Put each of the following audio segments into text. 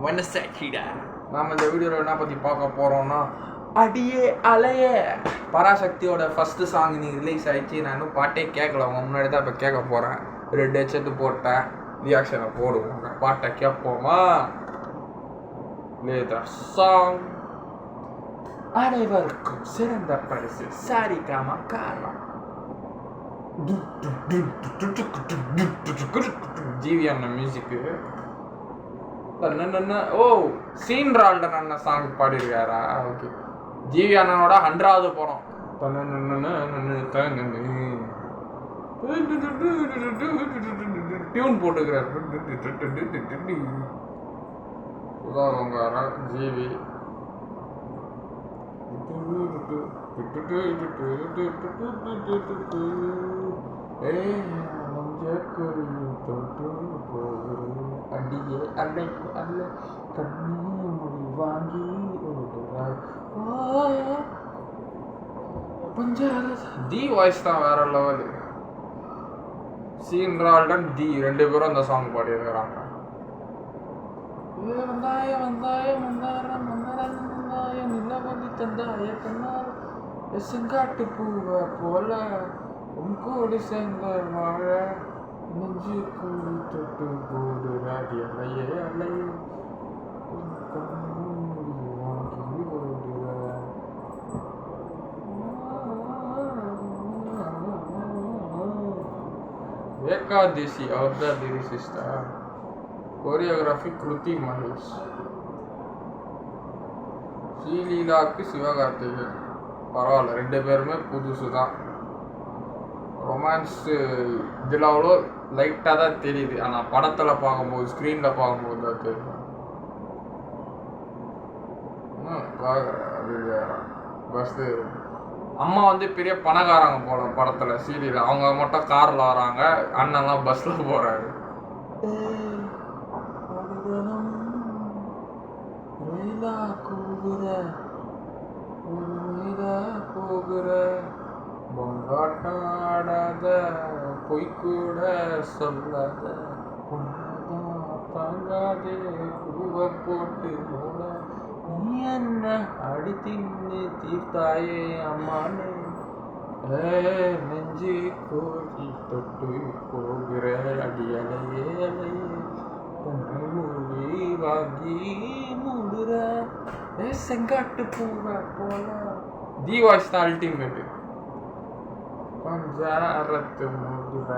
மனசாட்சிடா. நாம் இந்த வீடியோவில் என்ன பற்றி பார்க்க போகிறோம்னா, அடியே அலைய பராசக்தியோட ஃபஸ்ட்டு சாங் இன்னைக்கு ரிலீஸ் ஆகிடுச்சு. நான் இன்னும் பாட்டே கேட்கல, அவங்க முன்னாடி தான் இப்போ கேட்க போகிறேன். 2 ஹெட்செட்டு போட்டேன், ரியாக்ஷனை போடுவோங்க, பாட்டை கேட்போமா? லேதா சாங். அனைவருக்கும் சிறந்த பரிசு சாரிகாமா காரணம். ஜிவி அண்ணன் மியூசிக்கு. ஓ, சீன்ரால்டன் அண்ணன் சாங் பாடியிருக்காரா? ஓகே. ஜிவி அண்ணனோட 100வது படம். டியூன் போட்டுக்கிறார். சுதாகங்காரா ஜிவி. அடியே அல்ல அல்ல கண்ணீர் முடி வாங்கி தி வாய்ஸ் தான் வேற லெவலு. சீன்ரால்டன் தி 2 பேரும் அந்த சாங் பாடியிருக்கிறாங்க. வந்தாய வந்தாய மந்தாரம் மந்தாரம் வந்தாய நிலவதி தந்தாய கண்ணார் செங்காட்டு பூவை போல உங்கோடு சேர்ந்த வாழ நெஞ்சு கூடி தொட்டு போடு ராடி அலைய அலைய வாங்கி ஓடுற ஏகாதசி. அவர் தான் லிரிசிஸ்டா. கோரியோகிராஃபி கிருத்தி மகேஷ். ஸ்ரீலீலாவுக்கு சிவகார்த்திகேயன். பரவாயில்ல, 2 பேருமே புதுசு தான். ரொமான்ஸு இதில் அவ்வளோ லைட்டாக தான் தெரியுது, ஆனால் படத்தில் பார்க்கும்போது, ஸ்க்ரீனில் பார்க்கும்போது தான் தெரியும். பஸ்ஸு அம்மா வந்து பெரிய பணக்காரங்க போல படத்தில். சீரியல் அவங்க மட்டும் காரில் வராங்க, அண்ணன்லாம் பஸ்ஸில் போகிறாரு. போகிற பொங்காட்டம் ஆடாத பொய் கூட சொல்லாத தாங்காதே பூவை போட்டு போல நீ என்ன அடி தின்னு தீர்த்தாயே அம்மானே நெஞ்சு கோழி தொட்டு போகிற அடியலையே அலையே மூடி வாங்கி மூடுற செங்காட்டு பூவை போல. தி வாய்ஸ் தான் அல்டிமேட்டு. பஞ்சாரத்து மூடுற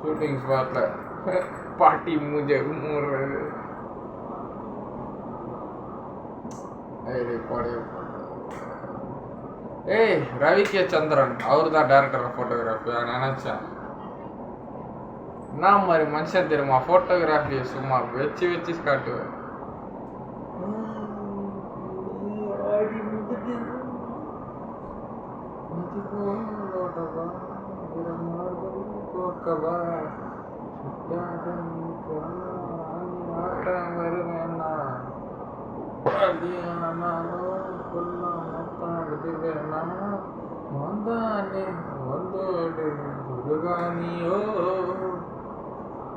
ஷூட்டிங் ஸ்பாட்ல பாட்டி மூஞ்ச மூடுறது. ஏய், ரவி கே சந்திரன் அவர் தான் டைரக்டர் ஆஃப் ஃபோட்டோகிராஃபி. நினச்சேன் என்ன மாதிரி மனுஷன் தெரியுமா, ஃபோட்டோகிராஃபியை சும்மா வச்சு வச்சு காட்டுவேன்.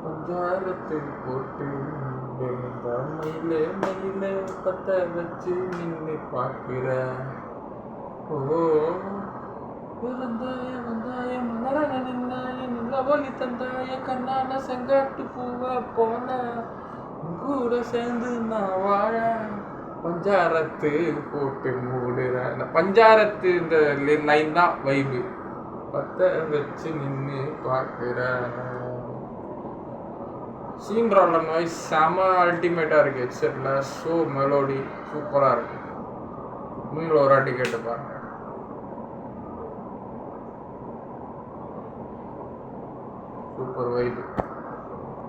பஞ்சாரத்தை போட்டு மயிலே மயிலே பத்த வச்சு நின்று பார்க்கிற. ஓ வந்தாய வந்தாய மலர நின்னாய நிலவொலி தந்தாய கண்ணான செங்காட்டு பூவை போல கூட சேர்ந்து நான் வாழ பஞ்சாரத்து போட்டு மூடுற. இந்த பஞ்சாரத்து இந்த லைன் தான் வைபு. பத்த வச்சு நின்று பார்க்கிற. சீன்ரால்டன் வாய்ஸ் செம அல்டிமேட்டாக இருக்குது. ஹெட்செட்டில் ஸோ மெலோடி சூப்பராக இருக்குது. நீங்களும் ஒரு வாட்டி கேட்டு பாருங்க. Super vibe.